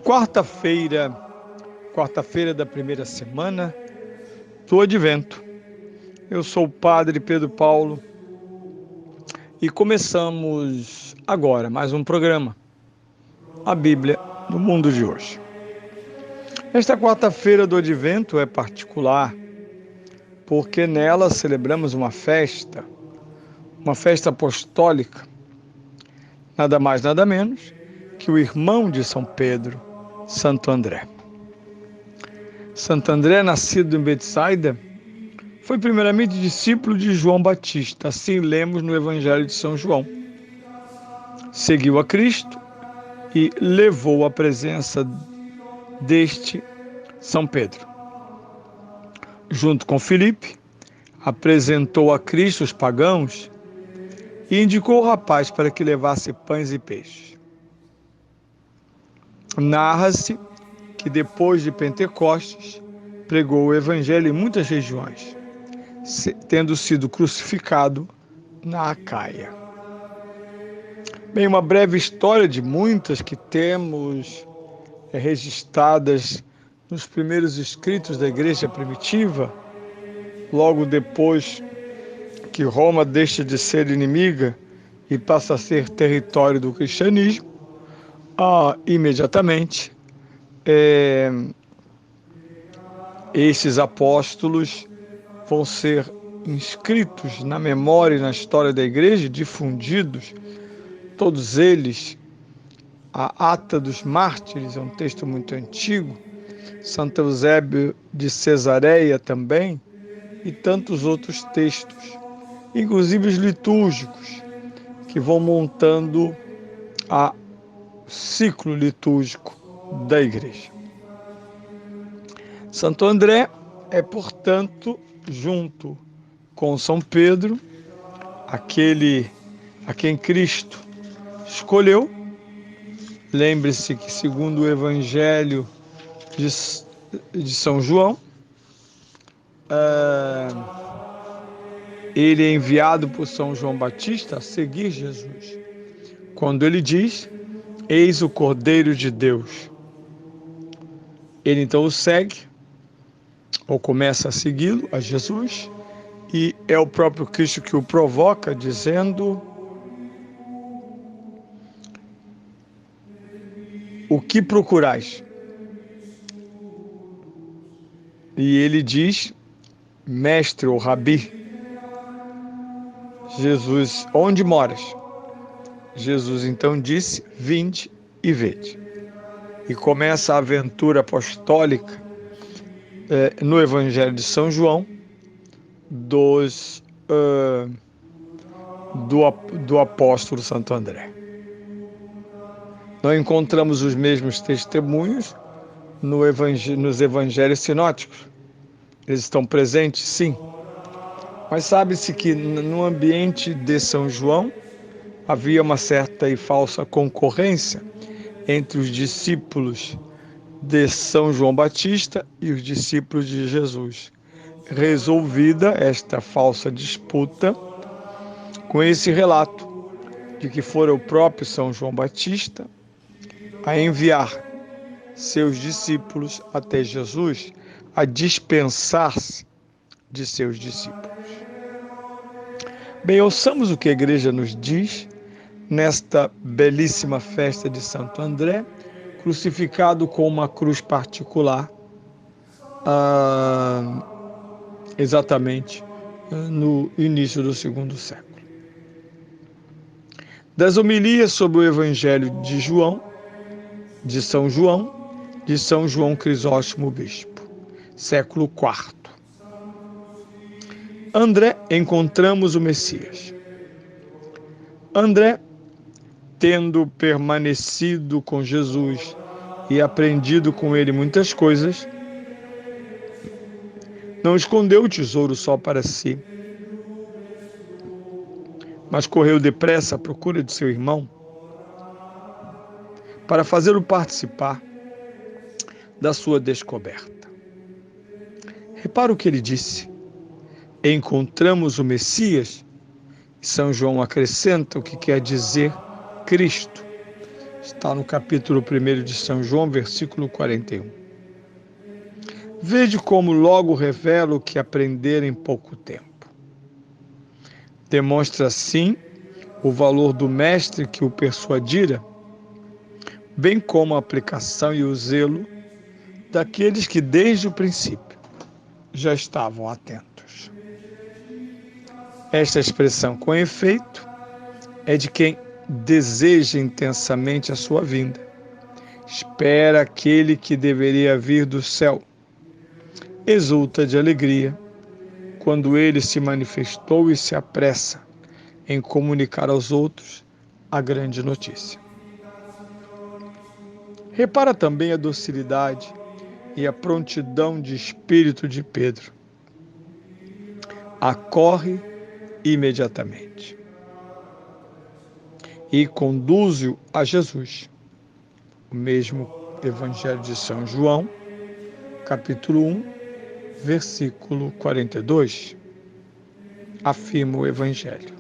Quarta-feira da primeira semana do Advento. Eu sou o Padre Pedro Paulo e começamos agora mais um programa, a Bíblia no Mundo de Hoje. Esta quarta-feira do Advento é particular porque nela celebramos uma festa apostólica, nada mais nada menos que o irmão de São Pedro, Santo André. Santo André, nascido em Betsaida, foi primeiramente discípulo de João Batista, assim lemos no Evangelho de São João. Seguiu a Cristo e levou à presença deste São Pedro. Junto com Filipe, apresentou a Cristo os pagãos e indicou o rapaz para que levasse pães e peixes. Narra-se que depois de Pentecostes, pregou o Evangelho em muitas regiões, tendo sido crucificado na Acaia. Bem, uma breve história de muitas que temos registradas nos primeiros escritos da Igreja primitiva, logo depois que Roma deixa de ser inimiga e passa a ser território do cristianismo, imediatamente estes apóstolos vão ser inscritos na memória e na história da igreja, difundidos, todos eles. A Ata dos Mártires é um texto muito antigo, Santo Eusébio de Cesareia também, e tantos outros textos, inclusive os litúrgicos, que vão montando o ciclo litúrgico da igreja. Santo André é, portanto, junto com São Pedro, aquele a quem Cristo escolheu. Lembre-se que, segundo o Evangelho de São João, ele é enviado por São João Batista a seguir Jesus, quando ele diz: eis o Cordeiro de Deus. Ele então o segue, ou começa a segui-lo, a Jesus, e é o próprio Cristo que o provoca, dizendo: o que procurais? E ele diz: mestre ou rabi. Jesus: onde moras? Jesus então disse: vinde e vede. E começa a aventura apostólica no Evangelho de São João do apóstolo Santo André. Não encontramos os mesmos testemunhos nos evangelhos sinóticos. Eles estão presentes, sim. Mas sabe-se que no ambiente de São João havia uma certa e falsa concorrência entre os discípulos de São João Batista e os discípulos de Jesus. Resolvida esta falsa disputa, com esse relato de que fora o próprio São João Batista a enviar seus discípulos até Jesus, a dispensar-se de seus discípulos. Bem, ouçamos o que a igreja nos diz nesta belíssima festa de Santo André, crucificado com uma cruz particular, exatamente no início do segundo século. Das homilias sobre o Evangelho de São João Crisóstomo Bispo, século IV. André, encontramos o Messias. André, tendo permanecido com Jesus e aprendido com ele muitas coisas, não escondeu o tesouro só para si, mas correu depressa à procura de seu irmão para fazê-lo participar da sua descoberta. Repara o que ele disse: encontramos o Messias. São João acrescenta o que quer dizer Cristo. Está no capítulo 1 de São João, versículo 41. Vede como logo revela o que aprender em pouco tempo. Demonstra, assim, o valor do mestre que o persuadira, bem como a aplicação e o zelo daqueles que desde o princípio já estavam atentos. Esta expressão, com efeito, é de quem deseja intensamente a sua vinda, espera aquele que deveria vir do céu, exulta de alegria quando ele se manifestou e se apressa em comunicar aos outros a grande notícia. Repara também a docilidade e a prontidão de espírito de Pedro. Acorre imediatamente e conduz-o a Jesus. O mesmo Evangelho de São João, capítulo 1, versículo 42, afirma o Evangelho.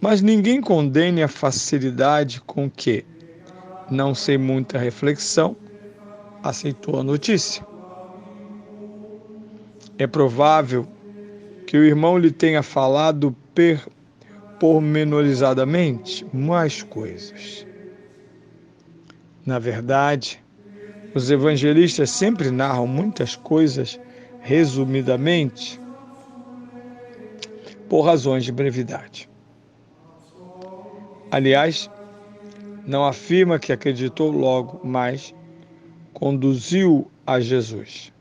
Mas ninguém condene a facilidade com que, não sem muita reflexão, aceitou a notícia. É provável que o irmão lhe tenha falado pormenorizadamente mais coisas. Na verdade, os evangelistas sempre narram muitas coisas resumidamente, por razões de brevidade. Aliás, não afirma que acreditou logo, mas conduziu a Jesus.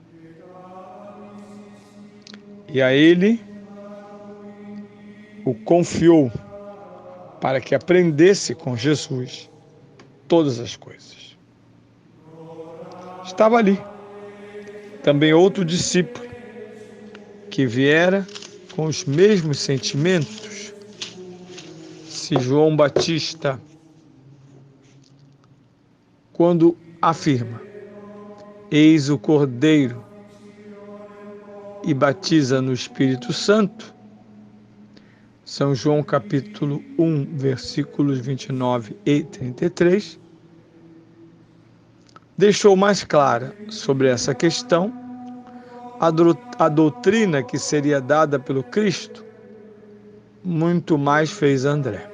E a ele o confiou para que aprendesse com Jesus todas as coisas. Estava ali também outro discípulo que viera com os mesmos sentimentos. Se João Batista, quando afirma: eis o Cordeiro, e batiza no Espírito Santo, São João capítulo 1, versículos 29 e 33, deixou mais clara sobre essa questão a doutrina que seria dada pelo Cristo. Muito mais fez André,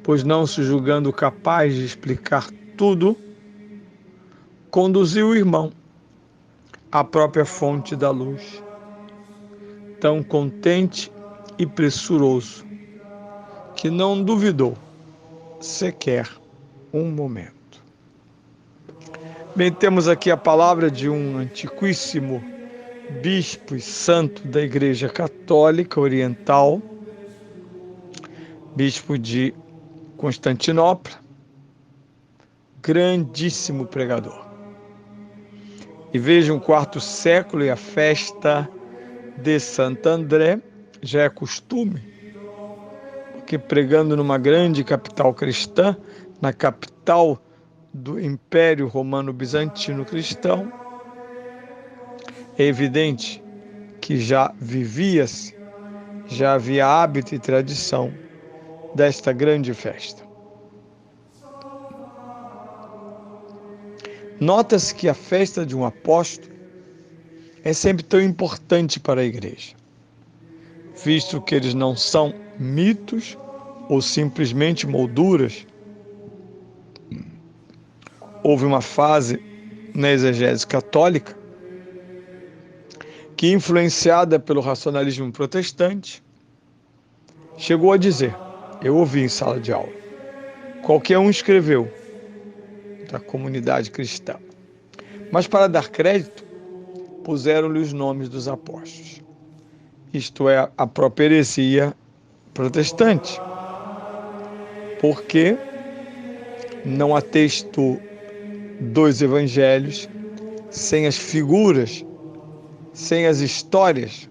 pois não se julgando capaz de explicar tudo, conduziu o irmão à própria fonte da luz, tão contente e pressuroso, que não duvidou sequer um momento. Bem, temos aqui a palavra de um antiquíssimo bispo e santo da Igreja Católica Oriental, bispo de Constantinopla, grandíssimo pregador. E vejam, o quarto século e a festa de Santo André já é costume, porque pregando numa grande capital cristã, na capital do Império Romano Bizantino Cristão, é evidente que já vivia-se, já havia hábito e tradição desta grande festa. Nota-se que a festa de um apóstolo é sempre tão importante para a Igreja, visto que eles não são mitos ou simplesmente molduras. Houve uma fase na exegese católica que, influenciada pelo racionalismo protestante, chegou a dizer, eu ouvi em sala de aula, qualquer um escreveu, da comunidade cristã, mas para dar crédito, puseram-lhe os nomes dos apóstolos. Isto é, a própria heresia protestante, porque não há texto dos evangelhos sem as figuras, sem as histórias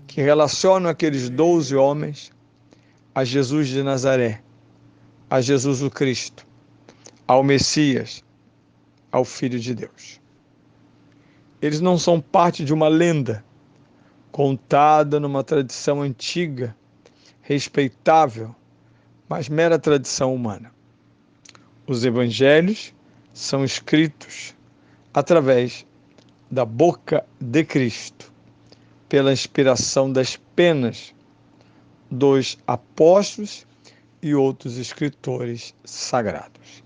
que relacionam aqueles 12 homens a Jesus de Nazaré, a Jesus o Cristo, ao Messias, ao Filho de Deus. Eles não são parte de uma lenda contada numa tradição antiga, respeitável, mas mera tradição humana. Os evangelhos são escritos através da boca de Cristo, pela inspiração das penas dos apóstolos e outros escritores sagrados.